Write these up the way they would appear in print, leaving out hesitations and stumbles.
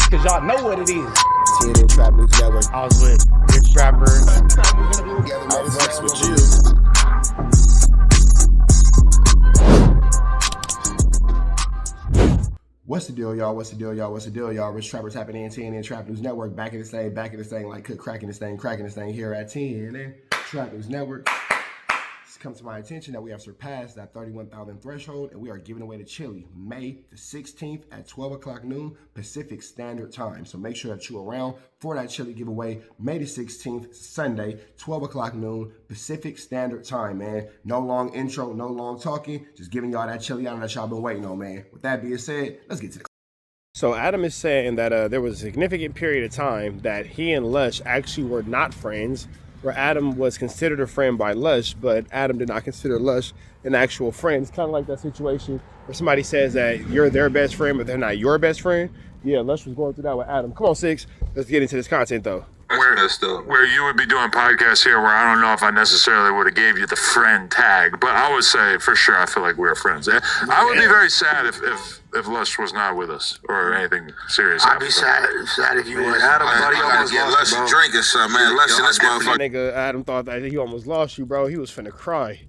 because y'all know what it is. TNN Trap News Network. I was with Big Trapper. Networx with you. What's the deal, y'all? What's the deal, y'all? What's the deal, y'all? Rich Trapper tapping in TNN Trap News Network. Back in this thing, like cook cracking this thing here at TNN Trap News Network. It's come to my attention that we have surpassed that 31,000 threshold, and we are giving away the chili May the 16th at 12 o'clock noon Pacific Standard Time. So make sure that you're around for that chili giveaway May the 16th, Sunday, 12 o'clock noon Pacific Standard Time, man. No long intro, no long talking, just giving y'all that chili out that y'all been waiting on, man. With that being said, let's get to it. So Adam is saying that there was a significant period of time that he and Lush actually were not friends, where Adam was considered a friend by Lush, but Adam did not consider Lush an actual friend. It's kind of like that situation where somebody says that you're their best friend, but they're not your best friend. Yeah, Lush was going through that with Adam. Come on, Six. Let's get into this content, though. Where you would be doing podcasts here where I don't know if I necessarily would have gave you the friend tag, but I would say for sure I feel like we're friends. I would be very sad if Lush was not with us or anything serious. I'd be sad if you were. Adam thought he almost lost you, bro. Drink or something, man. Lush in this motherfucker. Nigga, Adam thought that he almost lost you, bro. He was finna cry.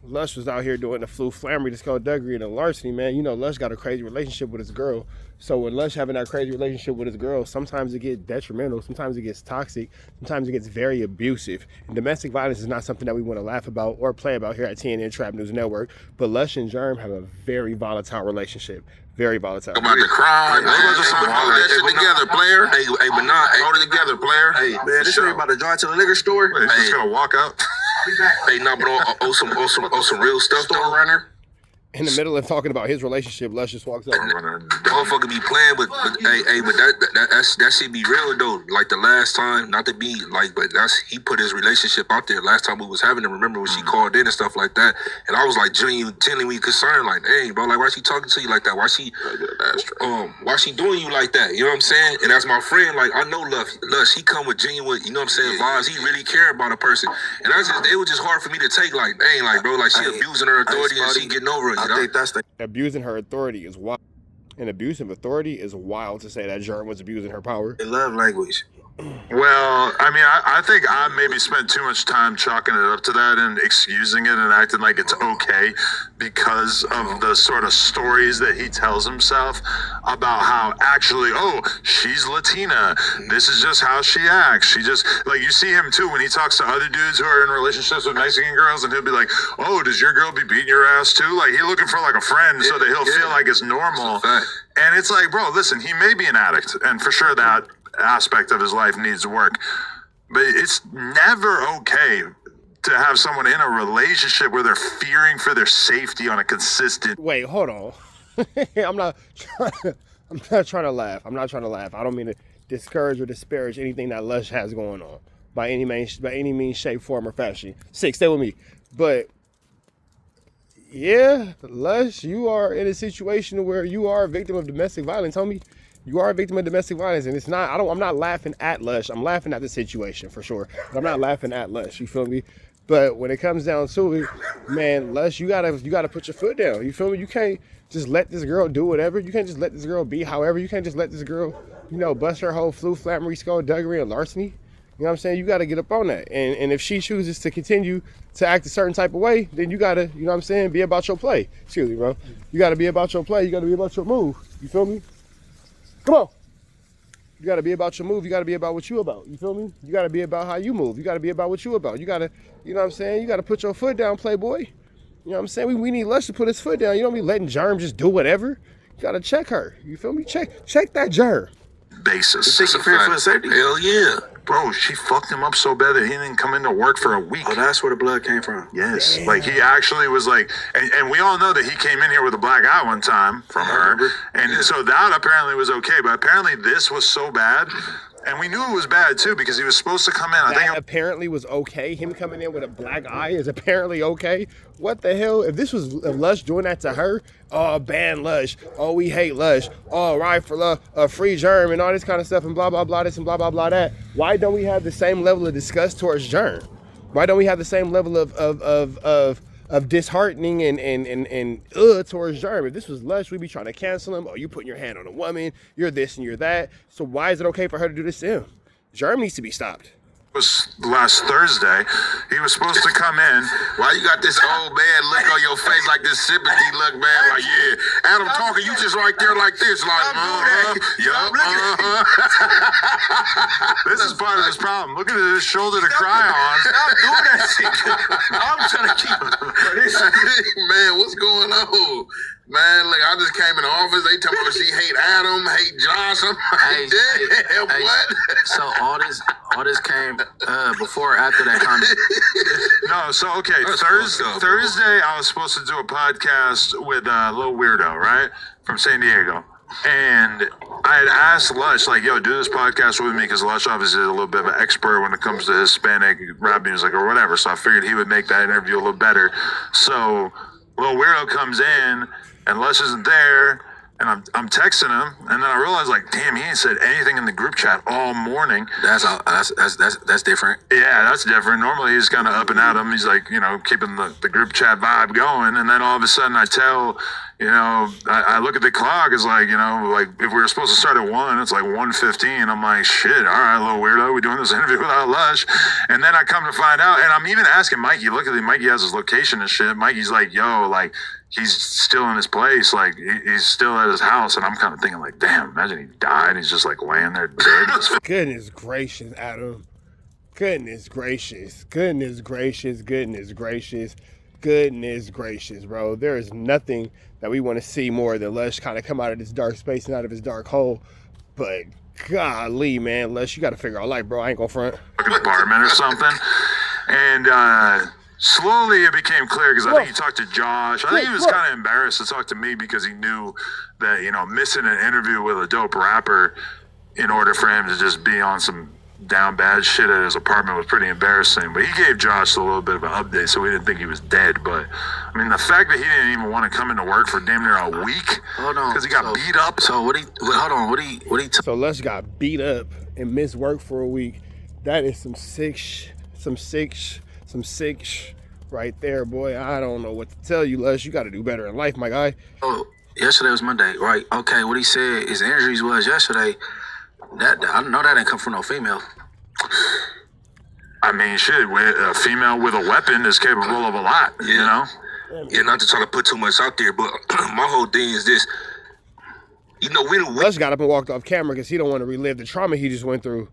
Lush was out here doing the flammery, the skullduggery, and the larceny, man. You know, Lush got a crazy relationship with his girl. So when Lush having that crazy relationship with his girl, sometimes it gets detrimental, sometimes it gets toxic, sometimes it gets very abusive. And domestic violence is not something that we want to laugh about or play about here at TNN Trap News Network. But Lush and Germ have a very volatile relationship. Very volatile. About the crime, man. Hold that shit together, player. Hey, but not hold it together, player. Hey, man, this ain't about to drive to the liquor store. Wait, he's just gonna walk out. Hey, no, but on some real stuff, though. Runner. In the middle of talking about his relationship, Lush just walks up. Motherfucker be playing, but that shit be real though. Like the last time, not to be like, but he put his relationship out there. Last time we was having it, remember when she called in and stuff like that, and I was like genuinely concerned, like, hey, bro, like why she talking to you like that? Why she doing you like that? You know what I'm saying? And as my friend, like I know Lush, he come with genuine, you know what I'm saying, vibes. He really care about a person, and it was just hard for me to take, like, dang, like bro, like she abusing her authority and she getting over it. I think that's the abusing her authority is wild. And abuse of authority is wild to say that Germ was abusing her power. love language. Well, I mean, I think I maybe spent too much time chalking it up to that and excusing it and acting like it's okay because of the sort of stories that he tells himself about how actually, oh, she's Latina. This is just how she acts. She just, like, you see him too when he talks to other dudes who are in relationships with Mexican girls, and he'll be like, oh, does your girl be beating your ass too? Like, he's looking for like a friend so that he'll feel like it's normal. And it's like, bro, listen, he may be an addict, and for sure that aspect of his life needs work, but it's never okay to have someone in a relationship where they're fearing for their safety on a consistent. Wait, hold on. I'm not trying to laugh. I don't mean to discourage or disparage anything that Lush has going on by any means, shape, form, or fashion. Six, stay with me. But yeah, Lush, you are in a situation where you are a victim of domestic violence, homie. You are a victim of domestic violence, and it's not. I'm not laughing at Lush. I'm laughing at the situation for sure. But I'm not laughing at Lush. You feel me? But when it comes down to it, man, Lush, you gotta put your foot down. You feel me? You can't just let this girl do whatever. You can't just let this girl be however. You can't just let this girl, bust her whole flammery, skullduggery, and larceny. You know what I'm saying? You got to get up on that. And if she chooses to continue to act a certain type of way, then you got to, you know what I'm saying, be about your play. Excuse me, bro. You got to be about your play. You got to be about your move. You feel me? Come on. You got to be about your move. You got to be about what you about. You feel me? You got to be about how you move. You got to be about what you about. You got to, you know what I'm saying? You got to put your foot down, playboy. You know what I'm saying? We need Lush to put his foot down. You don't be letting Germ just do whatever. You got to check her. You feel me? Check that Germ. Basis. You think he feared for his safety? Hell yeah. Bro, she fucked him up so bad that he didn't come into work for a week. Oh, that's where the blood came from. Yes. Damn. Like, he actually was like, and we all know that he came in here with a black eye one time from her. And so that apparently was okay. But apparently this was so bad. And we knew it was bad, too, because he was supposed to come in. I think apparently was okay. Him coming in with a black eye is apparently okay. What the hell? If this was Lush doing that to her, oh, ban Lush. Oh, we hate Lush. Oh, right for free Germ and all this kind of stuff and blah, blah, blah, this and blah, blah, blah, that. Why don't we have the same level of disgust towards Germ? Why don't we have the same level of disheartening and towards Germ. If this was Lush, we'd be trying to cancel him. Oh, you putting your hand on a woman. You're this and you're that. So why is it okay for her to do this to him? Germ needs to be stopped. Was last Thursday. He was supposed to come in. Why you got this old man look on your face, like this sympathy look, man? Like, yeah, Adam talking, you just right there like this, like, This is part of his problem. Look at his shoulder to cry on. Stop doing that shit. I'm trying to keep man, what's going on? Man, look, I just came in the office. They tell me she hate Adam, hate Josh. I'm like, damn, what? So all this came before or after that comment? No, so okay, Thursday I was supposed to do a podcast with Lil Weirdo, right? From San Diego. And I had asked Lush, like, yo, do this podcast with me, because Lush obviously is a little bit of an expert when it comes to Hispanic rap music or whatever. So I figured he would make that interview a little better. So Lil Weirdo comes in, and Lush isn't there, and I'm texting him, and then I realized, like, damn, he ain't said anything in the group chat all morning. That's different. Yeah, that's different. Normally he's kind of up and at him. He's like, you know, keeping the group chat vibe going, and then all of a sudden I tell, you know, I look at the clock. It's like, you know, like if we were supposed to start at 1, it's like 1:15. I'm like, shit, all right, little weirdo, we're doing this interview without Lush. And then I come to find out, and I'm even asking Mikey, look at Mikey has his location and shit. Mikey's like, yo, like, he's still in his place, like he's still at his house, and I'm kind of thinking, like, damn, imagine he died. He's just like laying there dead. Goodness gracious, Adam. Goodness gracious. Goodness gracious. Goodness gracious. Goodness gracious, bro. There is nothing that we want to see more than Lush kind of come out of this dark space and out of his dark hole. But golly, man, Lush, you got to figure out life, bro. I ain't gonna front. Like an apartment or something. And slowly it became clear, because I think he talked to Josh. I think he was kind of embarrassed to talk to me, because he knew that, you know, missing an interview with a dope rapper in order for him to just be on some down bad shit at his apartment was pretty embarrassing. But he gave Josh a little bit of an update, so we didn't think he was dead. But I mean, the fact that he didn't even want to come into work for damn near a week because he got beat up. So So Lush got beat up and missed work for a week. That is some sick right there, boy. I don't know what to tell you, Lush. You got to do better in life, my guy. Oh, yesterday was Monday, right? Okay, what he said his injuries was yesterday. I know that didn't come from no female. I mean, shit, a female with a weapon is capable of a lot, you know? Yeah, not to try to put too much out there, but my whole thing is this. You know, Lush got up and walked off camera because he don't want to relive the trauma he just went through.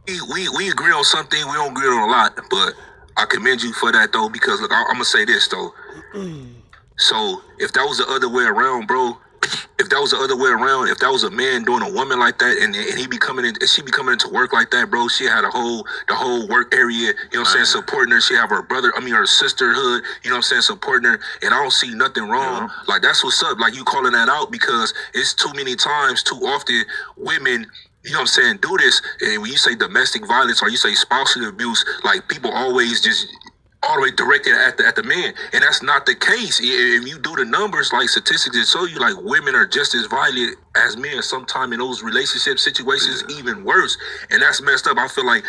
We agree on something, we don't agree on a lot, but I commend you for that, though, because, look, I'm going to say this, though. So, if that was the other way around, bro, if that was a man doing a woman like that, and he be coming in, and she be coming into work like that, bro, she had the whole work area, you know what I'm saying, supporting her. She have her sisterhood, you know what I'm saying, supporting her, and I don't see nothing wrong. Yeah. Like, that's what's up. Like, you calling that out, because it's too many times, too often, women, you know what I'm saying, do this. And when you say domestic violence or you say spousal abuse, like, people always just all the way directed at the man, and that's not the case. If you do the numbers, like statistics that show you, like, women are just as violent as men. Sometimes in those relationship situations, even worse, and that's messed up. I feel like,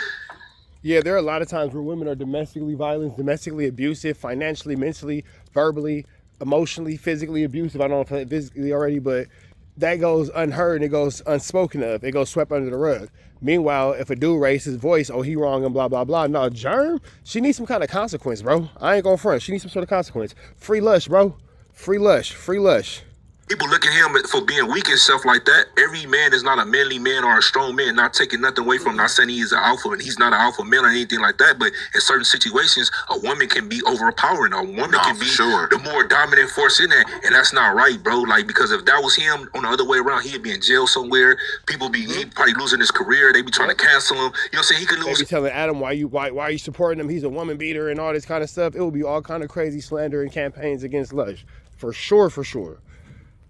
yeah, there are a lot of times where women are domestically violent, domestically abusive, financially, mentally, verbally, emotionally, physically abusive. I don't know if physically already, but that goes unheard and it goes unspoken of. It goes swept under the rug. Meanwhile, if a dude raises his voice, oh, he wrong and blah, blah, blah. No, Germ, she needs some kind of consequence, bro. I ain't gonna front. She needs some sort of consequence. Free Lush, bro. Free Lush. Free Lush. people look at him for being weak and stuff like that. Every man is not a manly man or a strong man, not taking nothing away from him. Not saying he's an alpha and he's not an alpha male or anything like that, but in certain situations, a woman can be overpowering. A woman can be the more dominant force in that, and that's not right, bro. Like, because if that was him on the other way around, he'd be in jail somewhere. People be he'd probably losing his career. They be trying to cancel him. You know what I'm saying? He could lose. They be telling Adam why are you supporting him? He's a woman beater and all this kind of stuff. It will be all kind of crazy slander and campaigns against Lush. For sure.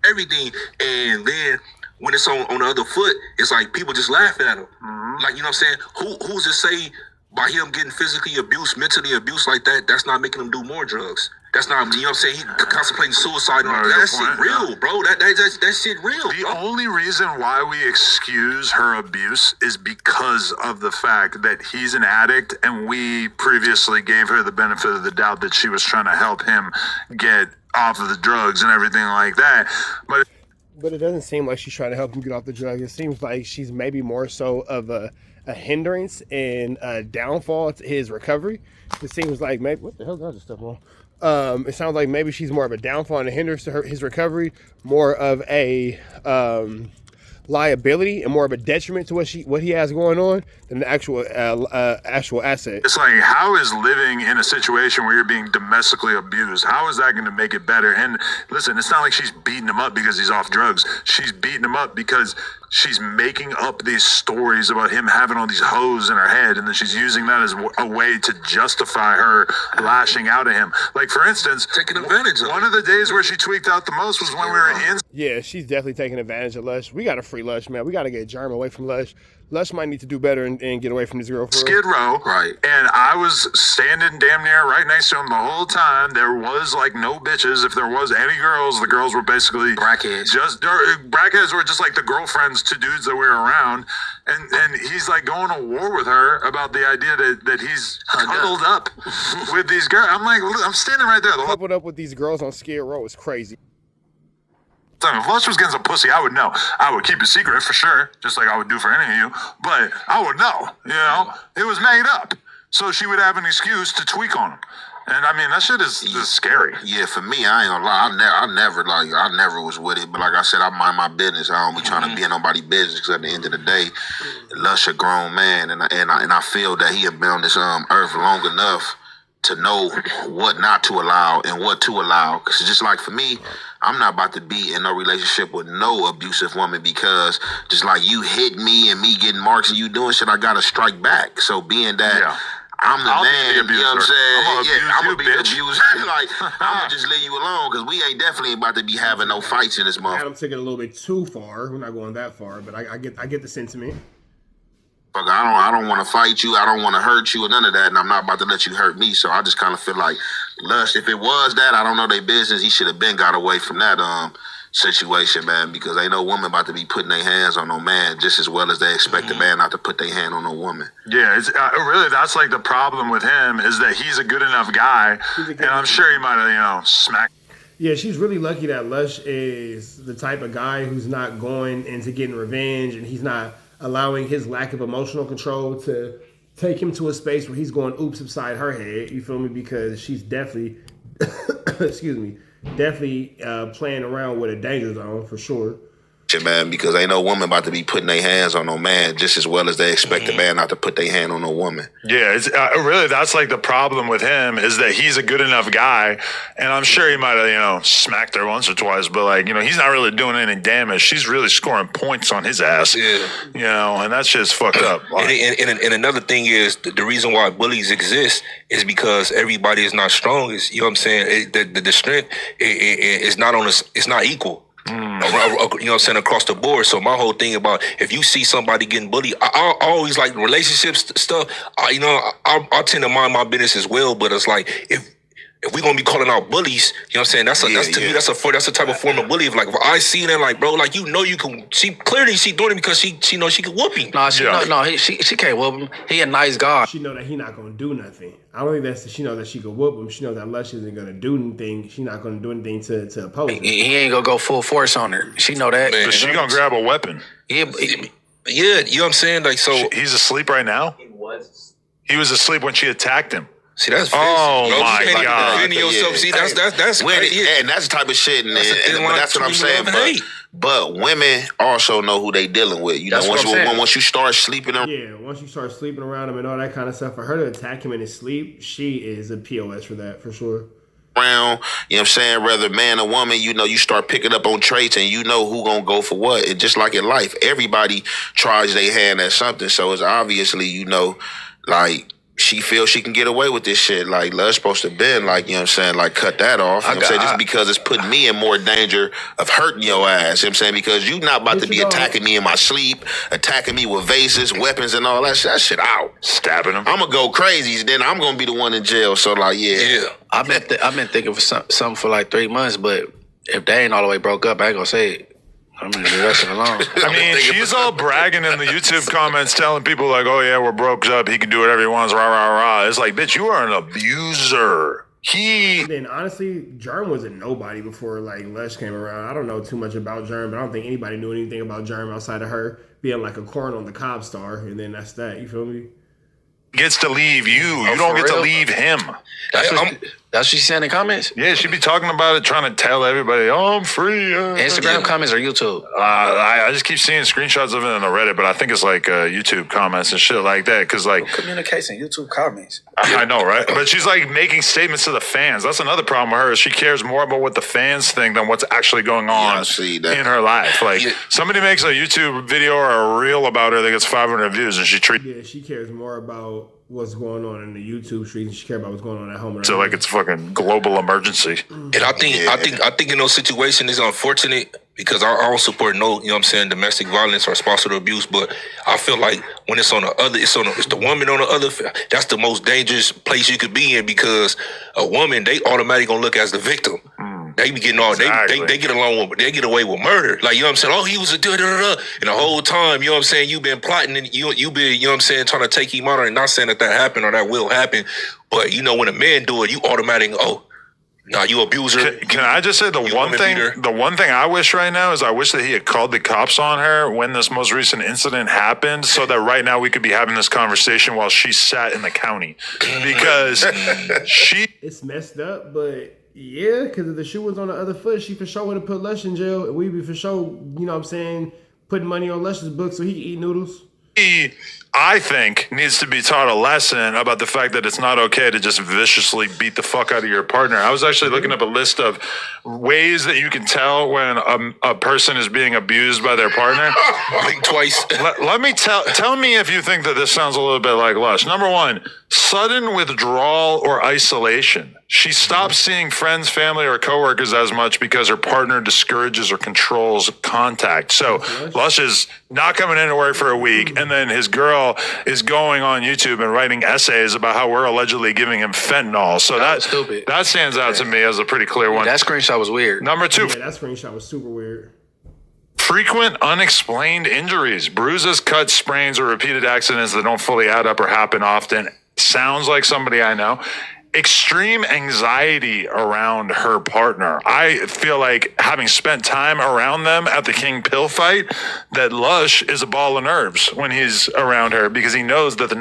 Everything. And then when it's on the other foot, it's like people just laughing at him. Like, you know what I'm saying? Who's to say by him getting physically abused, mentally abused like that, that's not making him do more drugs? That's not, you know what I'm saying? He contemplating suicide. That shit real, bro. That shit real. The only reason why we excuse her abuse is because of the fact that he's an addict, and we previously gave her the benefit of the doubt that she was trying to help him get off of the drugs and everything like that. But it doesn't seem like she's trying to help him get off the drugs. It seems like she's maybe more so of a hindrance and a downfall to his recovery. It seems like maybe, what the hell got this stuff on? It sounds like maybe she's more of a downfall and a hindrance to his recovery, more of a liability and more of a detriment to what he has going on than the actual asset. It's like, how is living in a situation where you're being domestically abused, how is that going to make it better? And listen, it's not like she's beating him up because he's off drugs. She's beating him up because she's making up these stories about him having all these hoes in her head, and then she's using that as a way to justify her lashing out at him. Like, for instance, taking advantage of one of the days where she tweaked out the most was when we were in. Yeah, she's definitely taking advantage of Lush. We got to free Lush, man. We got to get Germ away from Lush. Lush might need to do better and get away from this girl. Skid Row, right? And I was standing damn near right next to him the whole time. There was like no bitches. If there was any girls, the girls were basically Brackheads. Brackheads were just like the girlfriends to dudes that we were around. And he's like going to war with her about the idea that he's cuddled up with these girls. I'm like, I'm standing right there. Coupled up with these girls on Skid Row is crazy. If Lush was getting some pussy, I would know. I would keep it secret for sure, just like I would do for any of you. But I would know, you know? It was made up. So she would have an excuse to tweak on him. And I mean, that shit is scary. Yeah, for me, I ain't gonna lie. I never was with it. But like I said, I mind my business. I don't be trying to be in nobody's business. Because at the end of the day, Lush a grown man, and I feel that he had been on this earth long enough to know what not to allow and what to allow. Because just like for me, I'm not about to be in no relationship with no abusive woman, because just like you hit me and me getting marks and you doing shit, I gotta strike back. So being that I'm the man, you know what I'm saying? I'm gonna be the abuser. Like, I'm gonna just leave you alone, because we ain't definitely about to be having no fights in this month. Adam took it a little bit too far. We're not going that far, but I get the sentiment. I don't want to fight you. I don't want to hurt you or none of that, and I'm not about to let you hurt me. So I just kind of feel like Lush, if it was that, I don't know their business. He should have been got away from that situation, man, because ain't no woman about to be putting their hands on no man just as well as they expect a man not to put their hand on no woman. Yeah, it's really, that's like the problem with him, is that he's a good enough guy, and I'm sure he might have, smacked. Yeah, she's really lucky that Lush is the type of guy who's not going into getting revenge, and he's not allowing his lack of emotional control to take him to a space where he's going oops upside her head. You feel me? Because she's definitely, definitely playing around with a danger zone for sure. Man, because ain't no woman about to be putting their hands on no man just as well as they expect a man not to put their hand on no woman. Yeah, it's really, that's like the problem with him, is that he's a good enough guy, and I'm sure he might have, smacked her once or twice, but like, he's not really doing any damage. She's really scoring points on his ass. Yeah. And that shit's fucked up. Like, and another thing is, the reason why bullies exist is because everybody is not strong. Is, you know what I'm saying? The strength is not on us. It's not equal. You know what I'm saying, across the board. So my whole thing about, if you see somebody getting bullied, I always like relationships stuff. I tend to mind my business as well. But it's like, if we're gonna be calling out bullies, you know what I'm saying? That's me. That's a type of form of bully. Like, if I see that, like, bro, like, you can. She doing it because she knows she can whoop him. She can't whoop him. He a nice guy. She know that he not gonna do nothing. I don't think she know that she can whoop him. She know that Lush isn't gonna do anything. She not gonna do anything to oppose him. He ain't gonna go full force on her. She know that. But she gonna grab a weapon. Yeah, you know what I'm saying? Like, so he's asleep right now. He was asleep when she attacked him. See, that's my God. See, that's and that's the type of shit. And that's what I'm saying. But women also know who they dealing with. Once you start sleeping around. Yeah, once you start sleeping around him and all that kind of stuff, for her to attack him in his sleep, she is a POS for that, for sure. Around, you know what I'm saying, whether man or woman, you start picking up on traits and you know who gonna go for what. And just like in life, everybody tries their hand at something. So it's obviously, like, she feels she can get away with this shit. Like, Lush supposed to been, like, you know what I'm saying, like, cut that off. You know what I'm saying? Just because it's putting me in more danger of hurting your ass. You know what I'm saying? Because you not about to be attacking me in my sleep, attacking me with vases, weapons, and all that shit. That shit out. Stabbing him. I'm going to go crazy. Then I'm going to be the one in jail. So, like, yeah. I've been thinking for something for like 3 months, but if they ain't all the way broke up, I ain't gonna say it. I'm gonna leave that shit alone. I mean, she's all bragging in the YouTube comments, telling people like, "Oh yeah, we're broke up. He can do whatever he wants." Rah rah rah. It's like, bitch, you are an abuser. Then honestly, Germ was a nobody before like Lush came around. I don't know too much about Germ, but I don't think anybody knew anything about Germ outside of her being like a corn on the cob star, and then that's that. You feel me? Gets to leave you. You don't get to leave him. That's what she said in the comments? Yeah, she be talking about it, trying to tell everybody, "Oh, I'm free." Instagram comments or YouTube? I just keep seeing screenshots of it on the Reddit, but I think it's like YouTube comments and shit like that. Because like communication, YouTube comments. I know, right? But she's like making statements to the fans. That's another problem with her. Is she cares more about what the fans think than what's actually going on in her life. Like somebody makes a YouTube video or a reel about her that gets 500 views, and she cares more about what's going on in the YouTube streets and she cares about what's going on at home. So like it's a fucking global emergency. And I think in those situations it's unfortunate because I don't support no, you know what I'm saying, domestic violence or spousal abuse, but I feel like when it's on the other, it's the woman on the other, that's the most dangerous place you could be in because a woman, they automatically gonna look as the victim. They be getting all, they get along with, they get away with murder. Like, you know what I'm saying? Oh, he was a da-da-da-da. And the whole time, you know what I'm saying, you been plotting and you been, you know what I'm saying, trying to take him out. And not saying that happened or that will happen. But, you know, when a man do it, you automatically, you abuser. Can I just say the one thing I wish right now is I wish that he had called the cops on her when this most recent incident happened so that right now we could be having this conversation while she sat in the county. Because It's messed up, but... Yeah, because if the shoe was on the other foot, she for sure would have put Lush in jail. And we'd be for sure, you know what I'm saying, putting money on Lush's book so he can eat noodles. He, I think, needs to be taught a lesson about the fact that it's not okay to just viciously beat the fuck out of your partner. I was actually looking up a list of ways that you can tell when a person is being abused by their partner. Blink twice. Let me tell me if you think that this sounds a little bit like Lush. Number one, sudden withdrawal or isolation. She stops seeing friends, family, or coworkers as much because her partner discourages or controls contact. So Lush is not coming into work for a week, and then his girl is going on YouTube and writing essays about how we're allegedly giving him fentanyl. So that stands out to me as a pretty clear one. That screenshot was weird. Number two. Yeah, that screenshot was super weird. Frequent unexplained injuries, bruises, cuts, sprains, or repeated accidents that don't fully add up or happen often. Sounds like somebody I know. Extreme anxiety around her partner. I feel like having spent time around them at the King Pill fight, that Lush is a ball of nerves when he's around her because he knows that the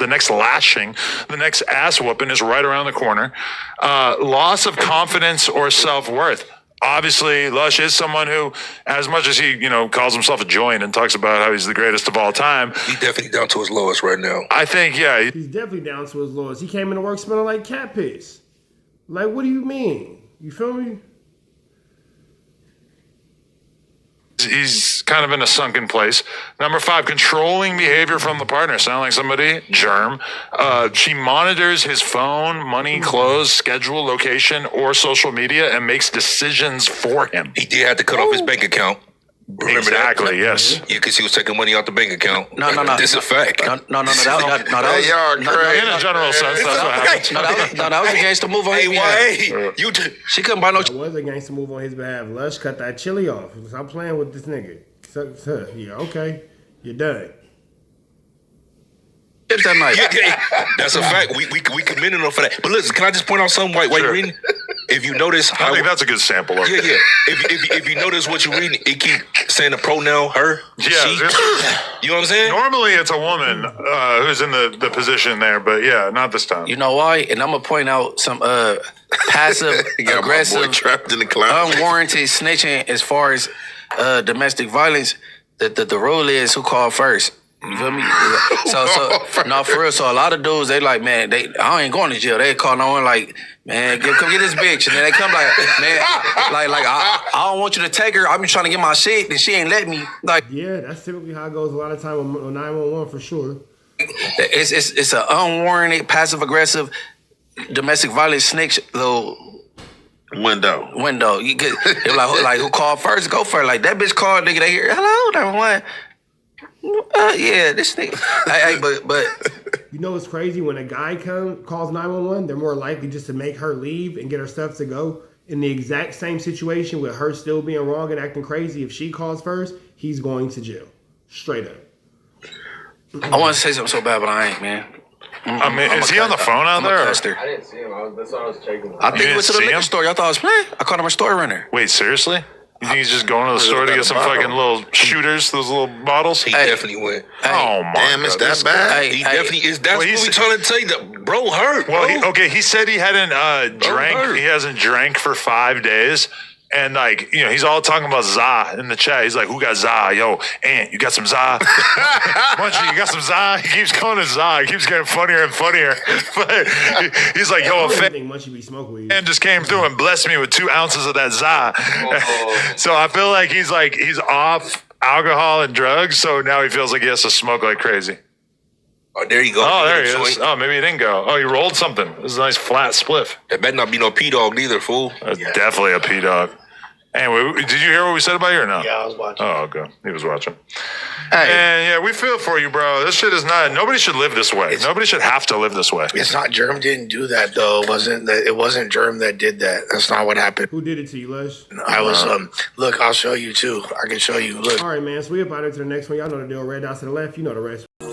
next lashing, the next ass whooping is right around the corner. Loss of confidence or self-worth. Obviously, Lush is someone who, as much as he, you know, calls himself a joint and talks about how he's the greatest of all time, he's definitely down to his lowest right now. I think, yeah. He's definitely down to his lowest. He came into work smelling like cat piss. Like, what do you mean? You feel me? He's kind of in a sunken place. Number 5, controlling behavior from the partner. Sound like somebody? Germ. She monitors his phone, money, clothes, schedule, location, or social media and makes decisions for him. He did have to cut off his bank account. Remember exactly, that? Yes. Yeah, because he was taking money out the bank account. No. This is a fact. No. That was in a general sense, that's what happened. that was against the move on his behalf. She couldn't buy no. It was against the move on his behalf. Lush cut that chili off. Stop playing with this nigga. Yeah, okay. You're done. That night. Yeah, that's a fact. We commended him for that. But listen, can I just point out something while you're reading? If you notice, I think that's a good sample of it. Yeah. If you notice what you're reading, it keep saying the pronoun her. Yeah. She. You know what I'm saying? Normally it's a woman who's in the position there, but yeah, not this time. You know why? And I'm gonna point out some passive, aggressive, trapped in the cloud, unwarranted snitching as far as domestic violence. The rule is who called first. You feel me? So no, for real. So a lot of dudes, they like, man, I ain't going to jail. They call no one like, man, come get this bitch, and then they come like, man, like I don't want you to take her. I've been trying to get my shit, and she ain't let me. Like, yeah, that's typically how it goes a lot of time on 911 for sure. It's an unwarranted, passive aggressive, domestic violence snitch little window. You get like who called first? Go first. Like that bitch called, nigga. They hear hello, 911. Yeah, this nigga. Hey, but you know what's crazy? When a guy calls 911, they're more likely just to make her leave and get her stuff to go. In the exact same situation with her still being wrong and acting crazy, if she calls first, he's going to jail. Straight up. I want to say something so bad, but I ain't, man. Is he on the phone out there? I didn't see him. That's what I was checking. I think he went to the liquor store. Y'all thought I was playing? I called him a store runner. Wait, seriously? You think he's just going to the store to get some fucking little shooters, those little bottles? He definitely went. Oh my Damn, it's that bad? He definitely is. That's what we trying to tell you. That bro hurt. Well, he said he hadn't drank. He hasn't drank for 5 days. And like, he's all talking about za in the chat. He's like, who got za? Yo, Ant, you got some za? Munchie, you got some za? He keeps calling it za. He keeps getting funnier and funnier. But he's like, yo, a fan just came through and blessed me with 2 ounces of that za. So I feel like he's off alcohol and drugs. So now he feels like he has to smoke like crazy. Oh, there you go. Oh, there he is. Oh, maybe he didn't go. Oh, he rolled something. This is a nice flat spliff. That better not be no P-Dog neither, fool. That's definitely a P-Dog. Anyway, did you hear what we said about you or no? Yeah, I was watching. Oh, okay. He was watching. Hey. And yeah, we feel for you, bro. This shit is not, nobody should live this way. Nobody should have to live this way. It's not, Germ didn't do that though. It wasn't Germ that did that. That's not what happened. Who did it to you, Lush? I was, look, I'll show you too. I can show you. Look. All right, man. So we up out into the next one. Y'all know the deal. Red dots to the left. You know the rest. When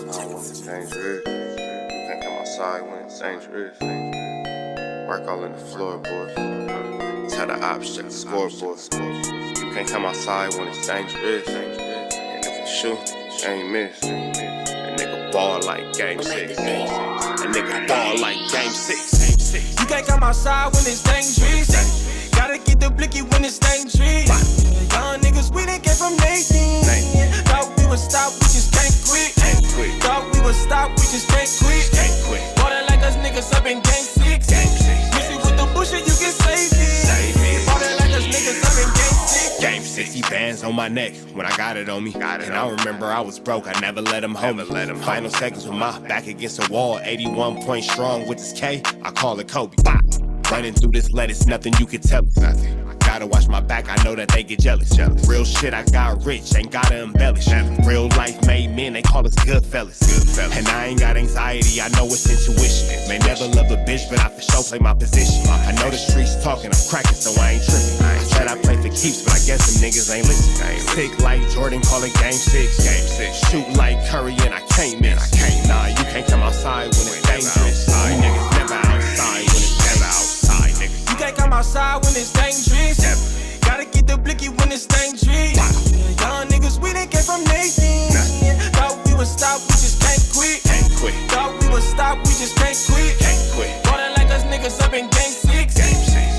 it's dangerous. Work all in the floorboard. Tell the ops, check the scoreboard. You can't come outside when it's dangerous. And if you shoot, you ain't miss. A nigga ball like game 6. A nigga ball like game 6. You can't come outside when it's dangerous. Gotta get the blicky when it's dangerous. Young niggas, we didn't get from Nathan. Thought we would stop, we just can't quit. Thought we would stop, we just can't quit. Ballin' like us niggas up in game 6. Missy with the bullshit, you can save it. Ballin' like us niggas up in game 6. Game 60 bands on my neck when I got it on me. And I remember I was broke, I never let him hold me. Final seconds with my back against the wall. 81 point strong with this K, I call it Kobe. Running through this lettuce, nothing you can tell us. Gotta watch my back, I know that they get jealous. Real shit, I got rich, ain't gotta embellish. Real life made men, they call us good fellas. And I ain't got anxiety, I know it's intuition. May never love a bitch, but I for sure play my position. I know the streets talking, I'm cracking, so I ain't tripping. I said I play for keeps, but I guess them niggas ain't listening. Sick like Jordan, call it game 6. Shoot like Curry, and I can't miss. Nah, you can't come outside when it's dangerous. You niggas never outside when it's never outside, nigga. You can't come outside when it's dangerous. Gotta get the blicky when it's dangerous. Young niggas, we didn't get from Nathan. Thought we would stop, we just can't quit. Thought we would stop, we just can't quit. Ballin' like us niggas up in game 6.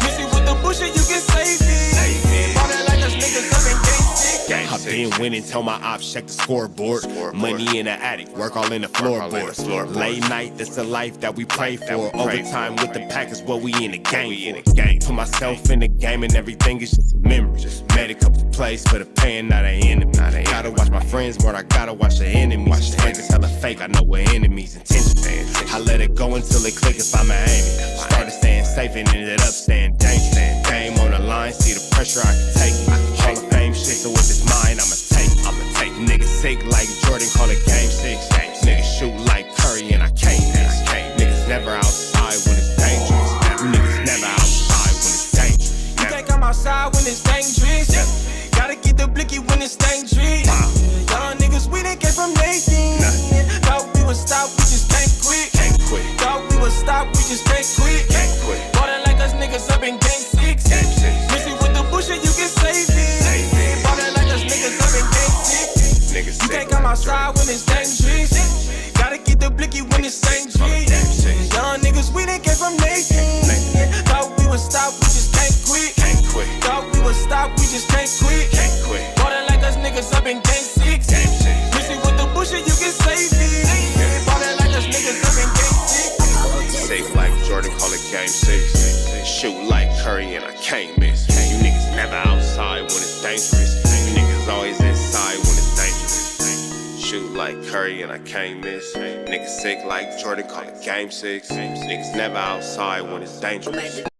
Missy with the bullshit, you can save it. Ballin' like us niggas up in game 6. I've been winning, tell my ops check the scoreboard. Money in the attic, work all in the floorboards. Late night, that's the life that we pray for. Overtime with the pack is what we in the game for. Put myself in the game and everything is just a memory. Made a couple plays for the pain, not an enemy. Gotta watch my friends more, I gotta watch the enemies. Friends is hella fake, I know we're enemies' intentions. I let it go until it click if I'm aiming. Started staying safe and ended up staying dangerous. Game on the line, see the pressure I can take. Hall of Fame shit, so if it's mine, I'ma take. Niggas sick like Jordan, call it game 6. Niggas shoot like Curry and I can't miss. Niggas never outside when it's dangerous. Niggas never outside when it's dangerous. You can't come outside when it's dangerous. Gotta get the blicky when it's dangerous. Young niggas, we didn't get from Nathan. Thought we would stop, we just can't quit. Thought we would stop, we just can't quit. Ballin' like us niggas up in game 6. Missy with the bullshit, you can save it. Ballin' like us niggas up in game 6. You can't come outside when it's dangerous. Gotta get the blicky when it's dangerous. Young niggas, we didn't get from Nathan. Thought we would stop, we just can't quit. Thought we would stop, we just can't quit. Ballin' like us niggas up in game 6. Missy with the bullshit, you can save it. Ballin' like us niggas up in game 6. Safe like Jordan, call it game 6. Shoot like Curry and I can't miss. You niggas never outside when it's dangerous. You niggas always inside when it's dangerous. Shoot like like Curry and I can't miss. Niggas sick like Jordan, call it game 6. Niggas never outside when it's dangerous.